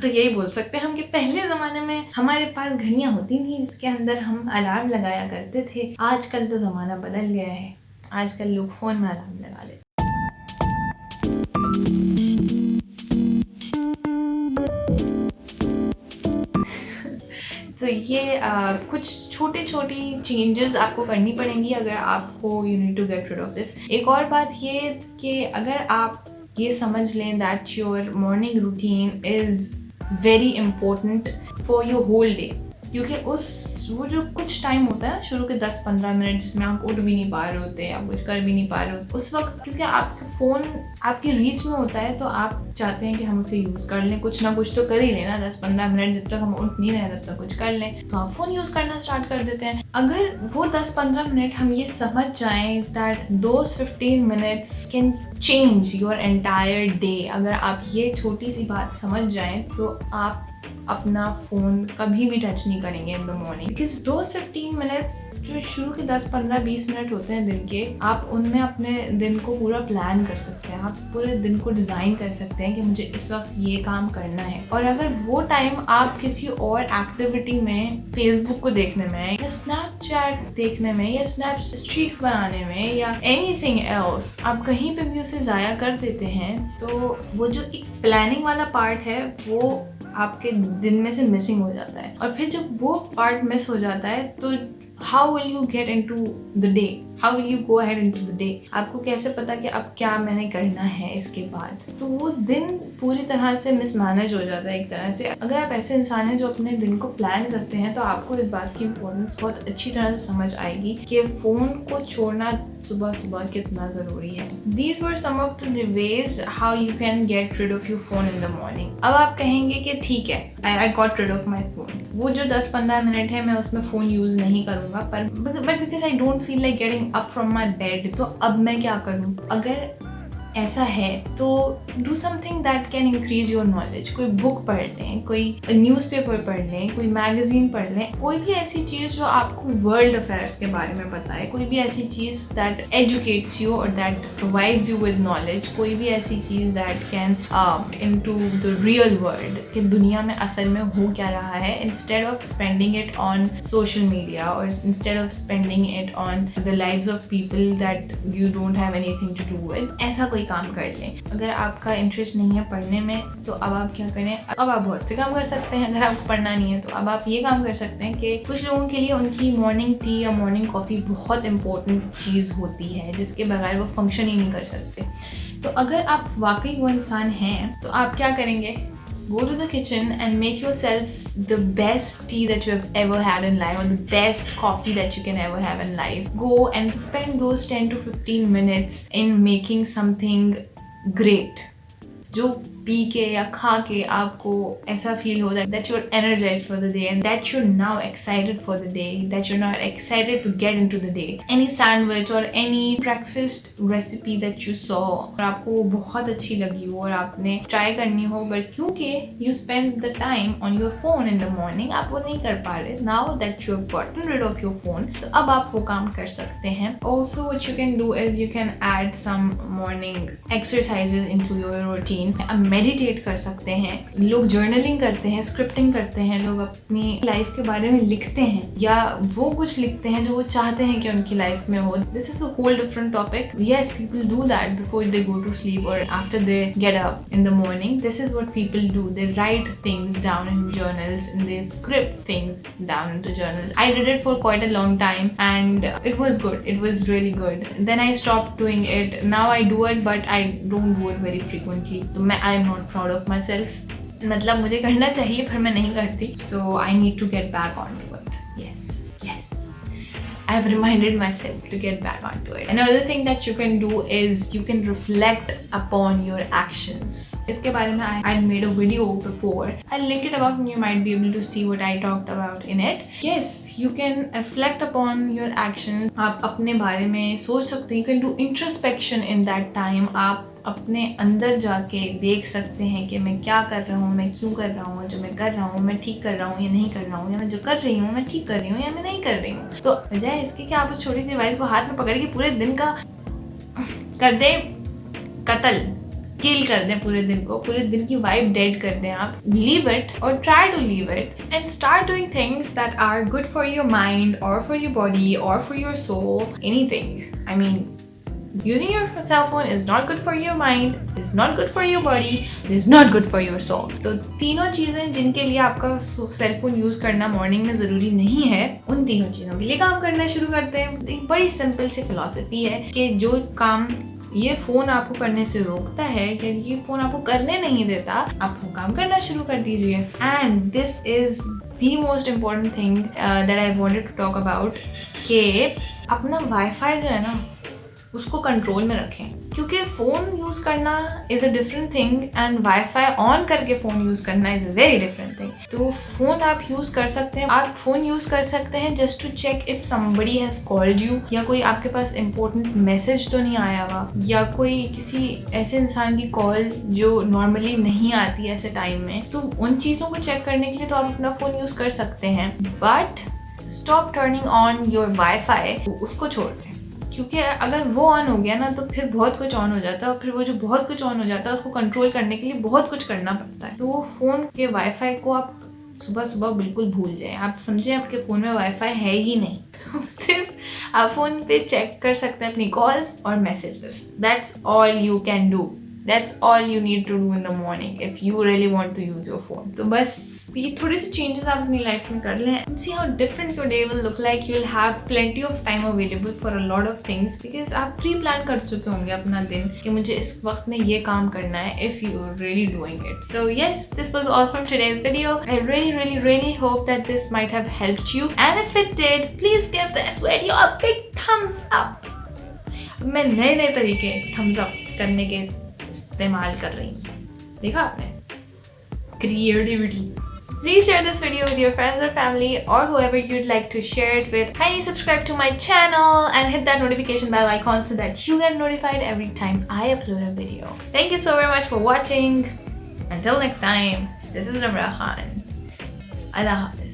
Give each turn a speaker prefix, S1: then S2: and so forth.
S1: तो यही बोल सकते हैं हम कि पहले ज़माने में हमारे पास घड़ियाँ होती थी जिसके अंदर हम अलार्म लगाया करते थे। आजकल तो ज़माना बदल गया है, आजकल लोग फ़ोन में अलार्म लगा लेते हैं। तो ये कुछ छोटी-छोटी चेंजेस आपको करनी पड़ेंगी अगर आपको you need to get rid of this. एक और बात ये कि अगर आप ये समझ लें that your morning routine is very important for your whole day, क्योंकि वो जो कुछ टाइम होता है शुरू के 10-15 मिनट जिसमें आप उठ भी नहीं पा रहे होते या कुछ कर भी नहीं पा रहे होते, उस वक्त क्योंकि आपका फ़ोन आपकी रीच में होता है तो आप चाहते हैं कि हम उसे यूज़ कर लें, कुछ ना कुछ तो कर ही लेना। 10-15 मिनट जब तक हम उठ नहीं रहे तब तक कुछ कर लें, तो आप फ़ोन यूज़ करना स्टार्ट कर देते हैं। अगर वो 10-15 मिनट हम ये समझ जाएं that those 15 minutes can change your entire day, अगर आप ये छोटी सी बात समझ जाएं तो आप अपना फ़ोन कभी भी टच नहीं करेंगे इन द मॉर्निंग, बिकॉज दो 15 मिनट्स जो शुरू के 10-15-20 मिनट होते हैं दिन के, आप उनमें अपने दिन को पूरा प्लान कर सकते हैं, आप पूरे दिन को डिज़ाइन कर सकते हैं कि मुझे इस वक्त ये काम करना है। और अगर वो टाइम आप किसी और एक्टिविटी में, फेसबुक को देखने में या स्नैपचैट देखने में या स्नैप स्ट्रीक्स बनाने में या एनीथिंग एल्स, आप कहीं पे भी उसे ज़ाया कर देते हैं, तो वो जो एक प्लानिंग वाला पार्ट है वो आपके दिन में से मिसिंग हो जाता है। और फिर जब वो पार्ट मिस हो जाता है तो how will you get into the day, how will you go ahead into the day, आपको कैसे पता कि अब क्या मैंने करना है इसके बाद, तो वो दिन पूरी तरह से मिसमैनेज हो जाता है एक तरह से। अगर आप ऐसे इंसान हैं जो अपने दिन को प्लान करते हैं तो आपको इस बात की इम्पोर्टेंस बहुत अच्छी तरह से समझ आएगी कि फ़ोन को छोड़ना सुबह सुबह कितना ज़रूरी है। These were some of the ways how you can get rid of your phone in the morning. अब आप कहेंगे कि ठीक है, I got rid of my phone. वो जो 10-15 मिनट है मैं उसमें फ़ोन यूज़ नहीं करूँगा, पर but because I don't feel like getting up from my bed, तो अब मैं क्या करूँ? अगर ऐसा है तो do something that can increase your knowledge. कोई बुक पढ़ लें, कोई न्यूज़पेपर पढ़ लें, कोई मैगजीन पढ़ लें, कोई भी ऐसी चीज़ जो आपको वर्ल्ड अफेयर्स के बारे में बताए, कोई भी ऐसी चीज़ दैट एजुकेट्स यू और that provides you with knowledge, कोई भी ऐसी चीज़ that can into the real world कि दुनिया में असल में हो क्या रहा है, instead of spending it on social media और instead of spending it on the lives of people that you don't have anything to do with. ऐसा कोई काम कर लें। अगर आपका इंटरेस्ट नहीं है पढ़ने में तो अब आप क्या करें, अब आप बहुत से काम कर सकते हैं। अगर आपको पढ़ना नहीं है तो अब आप ये काम कर सकते हैं कि कुछ लोगों के लिए उनकी मॉर्निंग टी या मॉर्निंग कॉफ़ी बहुत इंपॉर्टेंट चीज़ होती है जिसके बगैर वो फंक्शन ही नहीं कर सकते। तो अगर आप वाकई वो इंसान हैं तो आप क्या करेंगे, go to the kitchen and make yourself the best tea that you have ever had in life or the best coffee that you can ever have in life. Go and spend those 10 to 15 minutes in making something great. जो पी के या खा के आपको ऐसा feel हो that you are energised for the day and that you are now excited for the day, that you are now excited to get into the day. Any sandwich और any breakfast recipe that you saw और आपको वो बहुत अच्छी लगी हो और आपने ट्राई करनी हो, बट क्योंकि you spend the time on your phone in the morning आप वो नहीं कर पा रहे, now that you have gotten rid of your phone, तो अब आप वो काम कर सकते हैं। Also what you can do is you can add some morning exercises into your routine. अब मेडिटेट कर सकते हैं, लोग जर्नलिंग करते हैं, स्क्रिप्टिंग करते हैं, लोग अपनी लाइफ के बारे में लिखते हैं या वो कुछ लिखते हैं जो वो चाहते हैं कि उनकी लाइफ में हो। This is a whole different topic. Yes, people do that before they go to sleep और after they get up in the morning. This is what people do, they write things down in journals and they script things down into journals. I did it for quite a long time and it was good. It was really good. Then I stopped doing it. Now I do it but I don't do it very frequently. So I am not proud of myself. मतलब मुझे करना चाहिए पर मैं नहीं करती. So I need to get back onto it. Yes. I've reminded myself to get back onto it. Another thing that you can do is you can reflect upon your actions. इसके बारे में I made a video before. I'll link it above and you might be able to see what I talked about in it. Yes, you can reflect upon your actions. आप अपने बारे में सोच सकते हैं. You can do introspection in that time. आप अपने अंदर जाके देख सकते हैं कि मैं क्या कर रहा हूँ, मैं क्यों कर रहा हूँ, जो मैं कर रहा हूँ मैं ठीक कर रहा हूँ या नहीं कर रहा हूँ, या मैं जो कर रही हूँ मैं ठीक कर रही हूँ या मैं नहीं कर रही हूँ। तो बजाय इसके कि आप उस छोटी सी डिवाइस को हाथ में पकड़ के पूरे दिन का कर दे कत्ल, किल कर दें पूरे दिन को, पूरे दिन की वाइब डेड कर दें आप, लीव इट और try to leave it and start doing things that are good for your mind और फॉर योर बॉडी और for your soul, anything. I mean, using your cell phone is not good for your mind, is not good for your body, is not good for your soul. तो तीनों चीज़ें जिनके लिए आपका cell phone use करना morning में ज़रूरी नहीं है, उन तीनों चीज़ों के लिए काम करना शुरू करते हैं. एक बड़ी सिंपल सी फिलॉसफी है कि जो काम ये फ़ोन आपको करने से रोकता है या ये फ़ोन आपको करने नहीं देता, आप वो काम करना शुरू कर दीजिए. And this is the most important thing that I wanted to talk about, कि अपना वाईफाई जो है ना उसको कंट्रोल में रखें, क्योंकि फ़ोन यूज़ करना is a different thing and WiFi on करके फ़ोन यूज़ करना is a very different thing. तो फ़ोन आप यूज़ कर सकते हैं, आप फ़ोन यूज़ कर सकते हैं just to check if somebody has called you, या कोई आपके पास इंपॉर्टेंट मैसेज तो नहीं आया हुआ, या कोई किसी ऐसे इंसान की कॉल जो नॉर्मली नहीं आती ऐसे टाइम में. तो उन चीज़ों को चेक करने के लिए तो आप अपना फ़ोन यूज़ कर सकते हैं, but stop turning on your wifi, उसको छोड़ दें. क्योंकि अगर वो ऑन हो गया ना तो फिर बहुत कुछ ऑन हो जाता है, और फिर वो जो बहुत कुछ ऑन हो जाता है उसको कंट्रोल करने के लिए बहुत कुछ करना पड़ता है. तो वो फ़ोन के वाईफाई को आप सुबह सुबह बिल्कुल भूल जाएं. आप समझें आपके फ़ोन में वाईफाई है ही नहीं. सिर्फ आप फ़ोन पे चेक कर सकते हैं अपनी कॉल्स और messages. That's all you can do. That's all you need to do in the morning if you really want to use your phone. तो बस ये थोड़े से changes आप अपनी लाइफ में कर लें. See how different your day will look like. You'll have plenty of time available for a lot of things because आप प्री प्लान कर चुके होंगे अपना दिन कि मुझे इस वक्त में ये काम करना है, if you are really doing it. So yes, this was all from today's video. I really hope that this might have helped you, and if it did, please give this video a big thumbs up. मैं नए तरीके thumbs up करने के इस्तेमाल कर रही हूँ. देखा आपने? Creativity. Please share this video with your friends or family or whoever you'd like to share it with. Kindly subscribe to my channel and hit that notification bell icon so that you get notified every time I upload a video. Thank you so very much for watching. Until next time, this is Namra Khan. Allah Hafiz.